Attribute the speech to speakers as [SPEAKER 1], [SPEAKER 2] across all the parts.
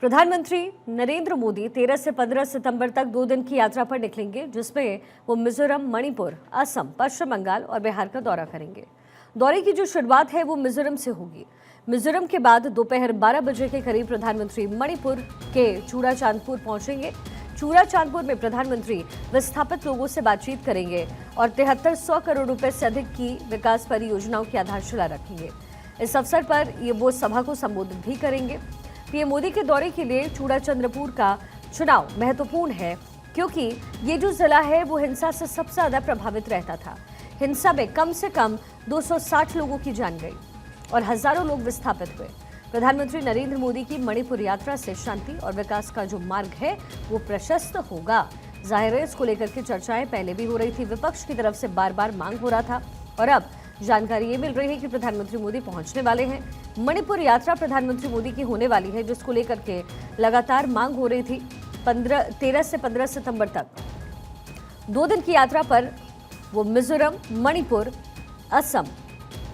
[SPEAKER 1] प्रधानमंत्री नरेंद्र मोदी 13 से 15 सितंबर तक 2 दिन की यात्रा पर निकलेंगे, जिसमें वो मिजोरम, मणिपुर, असम, पश्चिम बंगाल और बिहार का दौरा करेंगे। दौरे की जो शुरुआत है वो मिजोरम से होगी। मिजोरम के बाद दोपहर 12 बजे के करीब प्रधानमंत्री मणिपुर के चूड़ाचांदपुर पहुंचेंगे। चूड़ाचांदपुर में प्रधानमंत्री विस्थापित लोगों से बातचीत करेंगे और 7300 करोड़ रुपए से अधिक की विकास परियोजनाओं की आधारशिला रखेंगे। इस अवसर पर ये वो सभा को संबोधित भी करेंगे। पीएम मोदी के दौरे के लिए चूड़ाचांदपुर का चुनाव महत्वपूर्ण है, क्योंकि ये जो जिला है वो हिंसा से सबसे ज्यादा प्रभावित रहता था। हिंसा में कम से कम 260 लोगों की जान गई और हजारों लोग विस्थापित हुए। प्रधानमंत्री नरेंद्र मोदी की मणिपुर यात्रा से शांति और विकास का जो मार्ग है वो प्रशस्त होगा। जाहिर है, इसको लेकर के चर्चाएं पहले भी हो रही थी। विपक्ष की तरफ से बार बार मांग हो रहा था और अब जानकारी ये मिल रही है कि प्रधानमंत्री मोदी पहुंचने वाले हैं। मणिपुर यात्रा प्रधानमंत्री मोदी की होने वाली है, जिसको लेकर के लगातार मांग हो रही थी। 13 से 15 सितंबर तक 2 दिन की यात्रा पर वो मिजोरम, मणिपुर, असम,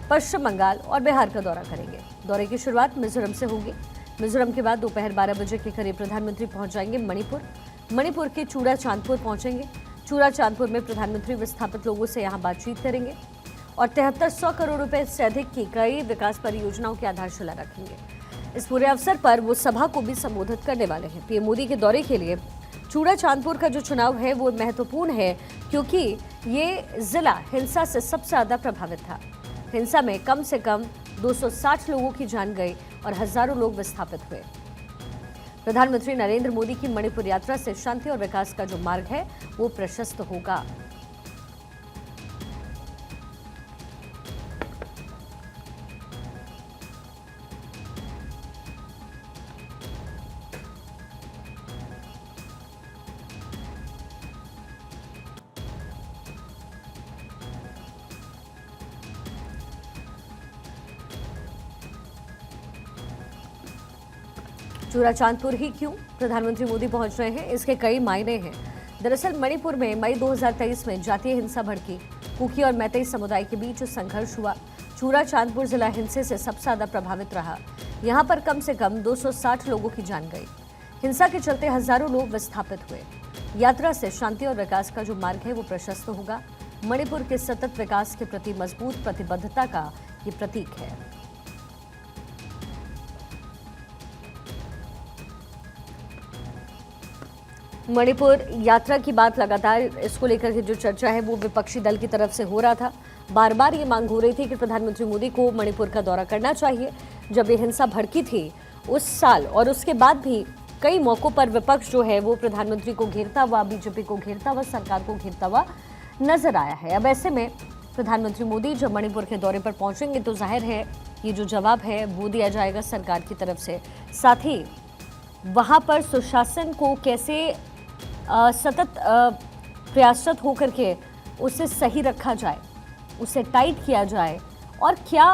[SPEAKER 1] पश्चिम बंगाल और बिहार का दौरा करेंगे। दौरे की शुरुआत मिजोरम से होगी। मिजोरम के बाद दोपहर 12 बजे के करीब प्रधानमंत्री पहुंच जाएंगे मणिपुर के चूड़ाचांदपुर पहुंचेंगे। चूड़ाचांदपुर में प्रधानमंत्री विस्थापित लोगों से यहां बातचीत करेंगे और 7300 करोड़ रुपए से अधिक की कई विकास परियोजनाओं की आधारशिला रखेंगे। इस पूरे अवसर पर वो सभा को भी संबोधित करने वाले हैं। पीएम मोदी के दौरे के लिए चूड़ाचांदपुर का जो चुनाव है वो महत्वपूर्ण है, क्योंकि ये जिला हिंसा से सबसे ज्यादा प्रभावित था। हिंसा में कम से कम 260 लोगों की जान गई और हजारों लोग विस्थापित हुए। प्रधानमंत्री नरेंद्र मोदी की मणिपुर यात्रा से शांति और विकास का जो मार्ग है वो प्रशस्त होगा। चूड़ाचांदपुर ही क्यों प्रधानमंत्री मोदी पहुंच रहे हैं, इसके कई मायने हैं। दरअसल मणिपुर में मई 2023 में जातीय हिंसा भड़की। कुकी और मैतेई समुदाय के बीच संघर्ष हुआ। चूड़ाचांदपुर जिला हिंसे से सबसे ज्यादा प्रभावित रहा। यहां पर कम से कम 260 लोगों की जान गई। हिंसा के चलते हजारों लोग विस्थापित हुए। यात्रा से शांति और विकास का जो मार्ग है वो प्रशस्त होगा। मणिपुर के सतत विकास के प्रति मजबूत प्रतिबद्धता का ये प्रतीक है। मणिपुर यात्रा की बात लगातार इसको लेकर के जो चर्चा है वो विपक्षी दल की तरफ से हो रहा था। बार बार ये मांग हो रही थी कि प्रधानमंत्री मोदी को मणिपुर का दौरा करना चाहिए। जब ये हिंसा भड़की थी उस साल और उसके बाद भी कई मौकों पर विपक्ष जो है वो प्रधानमंत्री को घेरता हुआ, बीजेपी को घेरता हुआ, सरकार को घेरता हुआ नजर आया है। अब ऐसे में प्रधानमंत्री मोदी जब मणिपुर के दौरे पर पहुंचेंगे तो जाहिर है ये जो जवाब है वो दिया जाएगा सरकार की तरफ से। साथ ही वहां पर सुशासन को कैसे सतत प्रयासरत होकर के उसे सही रखा जाए, उसे टाइट किया जाए और क्या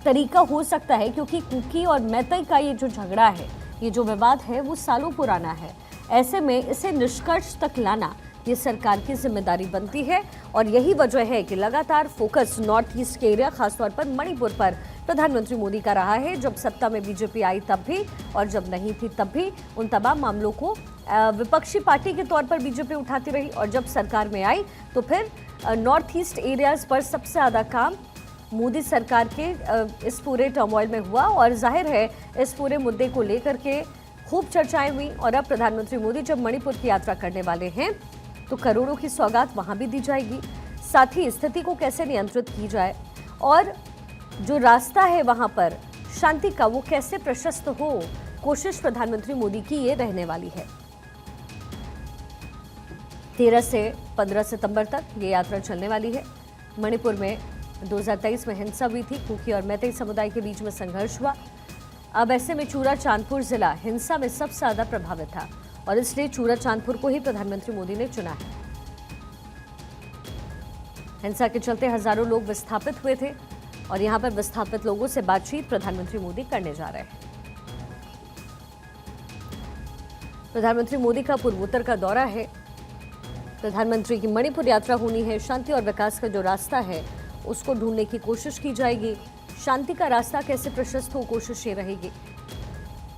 [SPEAKER 1] तरीका हो सकता है, क्योंकि कुकी और मैतेई का ये जो झगड़ा है, ये जो विवाद है वो सालों पुराना है। ऐसे में इसे निष्कर्ष तक लाना ये सरकार की जिम्मेदारी बनती है और यही वजह है कि लगातार फोकस नॉर्थ ईस्ट के एरिया, खासतौर पर मणिपुर पर प्रधानमंत्री मोदी का रहा है। जब सत्ता में बीजेपी आई तब भी और जब नहीं थी तब भी उन तमाम मामलों को विपक्षी पार्टी के तौर पर बीजेपी उठाती रही और जब सरकार में आई तो फिर नॉर्थ ईस्ट एरियाज पर सबसे ज़्यादा काम मोदी सरकार के इस पूरे टर्मोइल में हुआ और जाहिर है इस पूरे मुद्दे को लेकर के खूब चर्चाएं हुई। और अब प्रधानमंत्री मोदी जब मणिपुर की यात्रा करने वाले हैं तो करोड़ों की सौगात वहां भी दी जाएगी। साथ ही स्थिति को कैसे नियंत्रित की जाए और जो रास्ता है वहां पर शांति का वो कैसे प्रशस्त हो, कोशिश प्रधानमंत्री मोदी की ये रहने वाली है। 13 से 15 सितंबर तक ये यात्रा चलने वाली है। मणिपुर में 2023 में हिंसा हुई थी। कुकी और मैतेई समुदाय के बीच में संघर्ष हुआ। अब ऐसे में चूड़ाचांदपुर जिला हिंसा में सबसे ज्यादा प्रभावित था और इसलिए चूड़ाचांदपुर को ही प्रधानमंत्री मोदी ने चुना है। हिंसा के चलते हजारों लोग विस्थापित हुए थे और यहां पर विस्थापित लोगों से बातचीत प्रधानमंत्री मोदी करने जा रहे हैं। प्रधानमंत्री मोदी का पूर्वोत्तर का दौरा है। प्रधानमंत्री की मणिपुर यात्रा होनी है। शांति और विकास का जो रास्ता है उसको ढूंढने की कोशिश की जाएगी। शांति का रास्ता कैसे प्रशस्त हो, कोशिश ये रहेगी।